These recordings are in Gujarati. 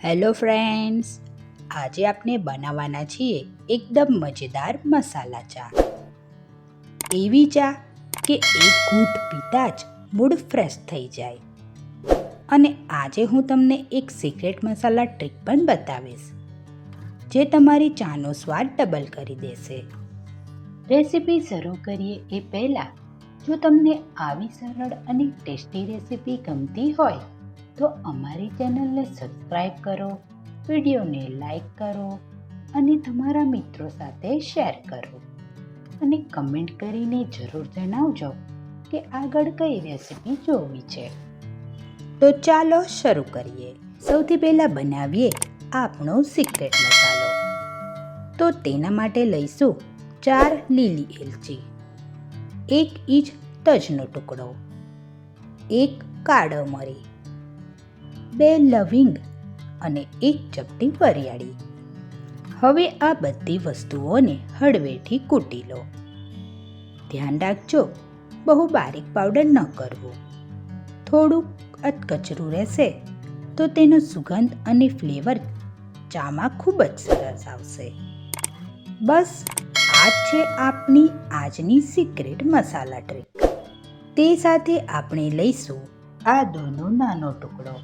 હેલો ફ્રેન્ડ્સ, આજે આપણે બનાવવાના છીએ એકદમ મજેદાર મસાલા ચા. એવી ચા કે એક ઘૂંટ પીતા જ મૂડ ફ્રેશ થઈ જાય. અને આજે હું તમને એક સિક્રેટ મસાલા ટ્રીક પણ બતાવીશ, જે તમારી ચાનો સ્વાદ ડબલ કરી દેશે. રેસીપી શરૂ કરીએ એ પહેલાં, જો તમને આવી સરળ અને ટેસ્ટી રેસીપી ગમતી હોય તો અમારી ચેનલને સબસ્ક્રાઈબ કરો, વિડીયોને લાઈક કરો અને તમારા મિત્રો સાથે શેર કરો. અને કમેન્ટ કરીને જરૂર જણાવજો કે આગળ કઈ રેસીપી જોવી છે. તો ચાલો શરૂ કરીએ. સૌથી પહેલાં બનાવીએ આપણો સિક્રેટ મસાલો. તો તેના માટે લઈશું 4 લીલી એલચી, 1 ઇંચ તજનો ટુકડો, 1 કાળો મરી, 2 લવિંગ અને 1 ચપટી વરિયાળી. હવે આ બધી વસ્તુઓને હળવેથી કૂટી લો. ધ્યાન રાખજો, બહુ બારીક પાવડર ન કરવું. થોડુંક અધકચરું રહેશે તો તેનો સુગંધ અને ફ્લેવર ચામાં ખૂબ જ સરસ આવશે. બસ આ જ છે આપણી આજની સિક્રેટ મસાલા ટ્રીક. તે સાથે આપણે લઈશું આદુનો નાનો ટુકડો.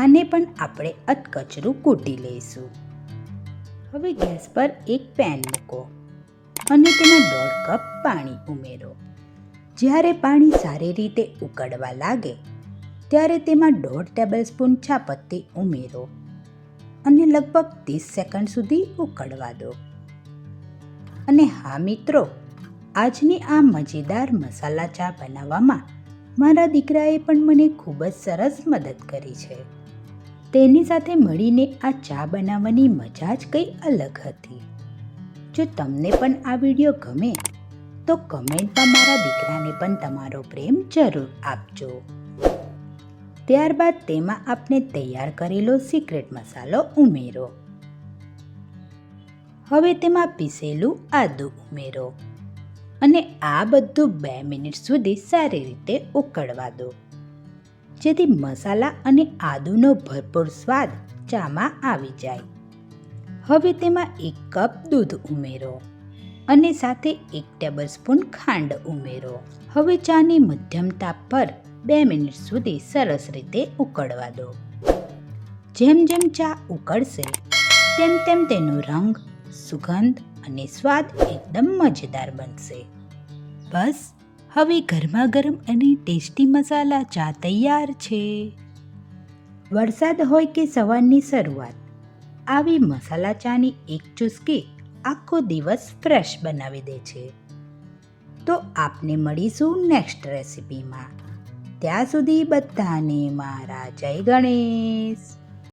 આને પણ આપણે અધકચરું કૂટી લઈશું. હવે ગેસ પર એક પેન મૂકો અને તેમાં 1.5 કપ પાણી ઉમેરો. જ્યારે પાણી સારી રીતે ઉકળવા લાગે ત્યારે તેમાં 1.5 ટેબલસ્પૂન ચાપત્તી ઉમેરો અને લગભગ 30 સેકન્ડ સુધી ઉકળવા દો. અને હા મિત્રો, આજની આ મજેદાર મસાલા ચા બનાવવામાં મારા દીકરાએ પણ મને ખૂબ જ સરસ મદદ કરી છે. તેની સાથે મળીને આ ચા બનાવવાની મજા જ કંઈ અલગ હતી. જો તમને પણ આ વિડીયો ગમે તો કમેન્ટમાં મારા દીકરાને પણ તમારો પ્રેમ જરૂર આપજો. ત્યારબાદ તેમાં આપણે તૈયાર કરેલો સિક્રેટ મસાલો ઉમેરો. હવે તેમાં પીસેલું આદું ઉમેરો અને આ બધું 2 મિનિટ સુધી સારી રીતે ઉકળવા દો, જેથી મસાલા અને આદુનો ભરપૂર સ્વાદ ચામાં આવી જાય. હવે તેમાં 1 કપ દૂધ ઉમેરો અને સાથે 1 ટેબલસ્પૂન ખાંડ ઉમેરો. હવે ચાને મધ્યમ તાપ પર 2 મિનિટ સુધી સરસ રીતે ઉકળવા દો. જેમ જેમ ચા ઉકળશે તેમ તેમ તેનો રંગ, સુગંધ અને સ્વાદ એકદમ મજેદાર બનશે. બસ હવે ગરમા ગરમ અને ટેસ્ટી મસાલા ચા તૈયાર છે. વરસાદ હોય કે સવારની શરૂઆત, આવી મસાલા ચાની એક ચૂસકી આખો દિવસ ફ્રેશ બનાવી દે છે. તો આપને મળીશું નેક્સ્ટ રેસીપીમાં. ત્યાં સુધી બધાને મારા જય ગણેશ.